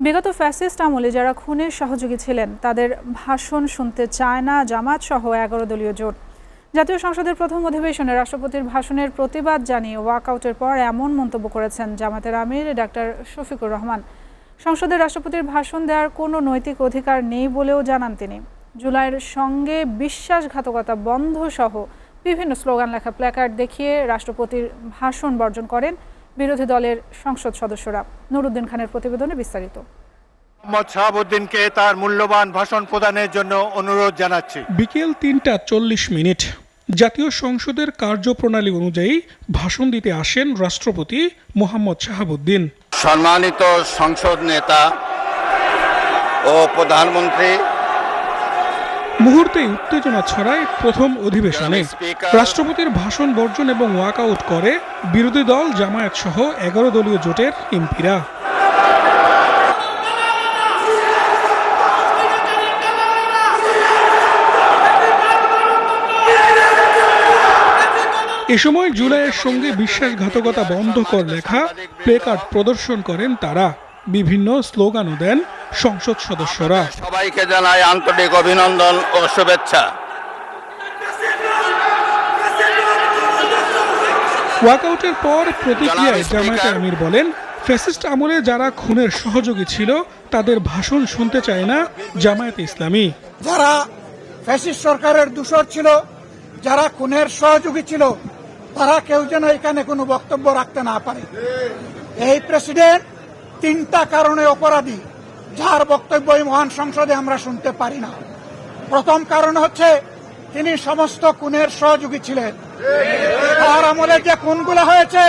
বিগত ফ্যাসিস্ট আমলে যারা খুনের সহযোগী ছিলেন তাদের ভাষণ শুনতে চায় না জামাত সহ 11 দলীয় জোট। জাতীয় সংসদের প্রথম অধিবেশনে রাষ্ট্রপতির ভাষণের প্রতিবাদ জানিয়ে ওয়াকআউটের পর এমন মন্তব্য করেছেন জামাতের আমির ডাক্তার শফিকুর রহমান। সংসদে রাষ্ট্রপতির ভাষণ দেওয়ার কোনো নৈতিক অধিকার নেই বলেও জানান তিনি। জুলাইয়ের সঙ্গে বিশ্বাসঘাতকতা বন্ধ সহ বিভিন্ন স্লোগান লেখা প্ল্যাকার্ড দেখিয়ে রাষ্ট্রপতির ভাষণ বর্জন করেন বিরোধী দলের সংসদ সদস্যরা। নুরুদ্দিন খানের প্রতিবেদনে বিস্তারিত। মোহাম্মদ শাহাবুদ্দিনকে তার মূল্যবান ভাষণ প্রদানের জন্য অনুরোধ জানাচ্ছি। বিকেল 3:40 জাতীয় সংসদের কার্যপ্রণালী অনুযায়ী ভাষণ দিতে আসেন রাষ্ট্রপতি মোহাম্মদ শাহাবুদ্দিন। সম্মানিত সংসদ নেতা ও প্রধানমন্ত্রী, মুহূর্তে উত্তেজনা ছড়ায় প্রথম অধিবেশনে। রাষ্ট্রপতির ভাষণ বর্জন এবং ওয়াকআউট করে বিরোধী দল জামায়াত সহ 11 দলীয় জোটের এমপিরা। এ সময় জুলাইয়ের সঙ্গে বিশ্বাসঘাতকতা বন্ধ কর লেখা প্লেকার্ড প্রদর্শন করেন তারা। বিভিন্ন স্লোগানও দেন সংসদ সদস্যরা। সবাইকে জানাই আন্তরিক অভিনন্দন ও শুভেচ্ছা। ওয়াকআউটের পর প্রতিক্রিয়ায় জামায়াতের আমির বলেন, ফ্যাসিস্ট আমলে যারা খুনের সহযোগী ছিল তাদের ভাষণ শুনতে চায় না জামায়াতে ইসলামী। যারা ফ্যাসিস্ট সরকারের দূষর ছিল, যারা খুনের সহযোগী ছিল, তারা কেউ যেন এখানে কোনো বক্তব্য রাখতে না পারে। এই প্রেসিডেন্ট 3টা কারণে অপরাধী, যার বক্তব্য এই মহান সংসদে আমরা শুনতে পারি না। প্রথম কারণ হচ্ছে তিনি সমস্ত খুনের সহযোগী ছিলেন। তার আমলে যে খুনগুলো হয়েছে,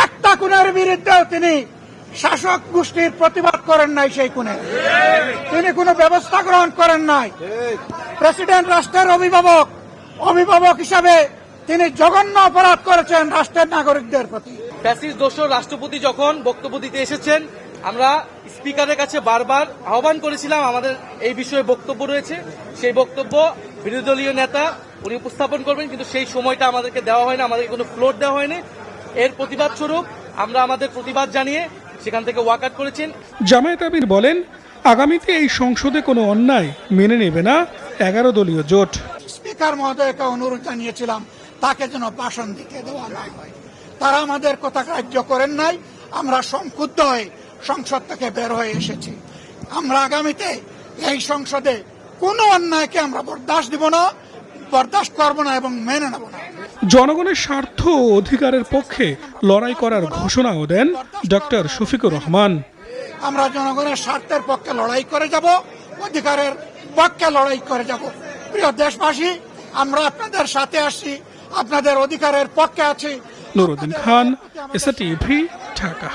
একটা খুনের বিরুদ্ধেও তিনি শাসক গোষ্ঠীর প্রতিবাদ করেন নাই। সেই খুনে তিনি কোনো ব্যবস্থা গ্রহণ করেন নাই। প্রেসিডেন্ট রাষ্ট্রের অভিভাবক হিসাবে তিনি জঘন্য অপরাধ করেছেন রাষ্ট্রের নাগরিকদের প্রতি। ফ্যাসিস্ট দোসর রাষ্ট্রপতি যখন বক্তব্য দিতে এসেছেন, আমরা স্পিকারের কাছে বারবার আহ্বান করেছিলাম আমাদের এই বিষয়ে বক্তব্য রয়েছে, সেই বক্তব্য বিরোধী দলীয় নেতা উনি উপস্থাপন করবেন, কিন্তু সেই সময়টা আমাদেরকে দেওয়া হয়নি, আমাদেরকে কোনো ফ্লোর দেওয়া হয়নি। এর প্রতিবাদ স্বরূপ আমরা আমাদের প্রতিবাদ জানিয়ে সেখান থেকে ওয়াকআউট করেছেন। জামায়াত আমির বলেন, আগামীতে এই সংসদে কোনো অন্যায় মেনে নেবে না 11 দলীয় জোট। স্পিকার মহোদয়কে অনুরোধ জানিয়েছিলাম তাকে যেন ভাষণ দিতে দেওয়া না হয়। তারা আমাদের কথা গ্রাহ্য করেন নাই। আমরা সংক্ষুব্ধ হয়ে সংসদ থেকে বের হয়ে এসেছি। আমরা আগামীতে এই সংসদে কোনো অন্যায়কে আমরা বরদাস্ত করব না এবং মেনে নেব না। জনগণের স্বার্থ ও অধিকারের পক্ষে লড়াই করার ঘোষণাও দেন ডক্টর শফিকুর রহমান। আমরা জনগণের স্বার্থের পক্ষে লড়াই করে যাব, অধিকারের পক্ষে লড়াই করে যাব। প্রিয় দেশবাসী, আমরা আপনাদের সাথে আসছি, আপনাদের অধিকারের পক্ষে আছি। নুরুদ্দিন খান, এসএটিভি, ঢাকা।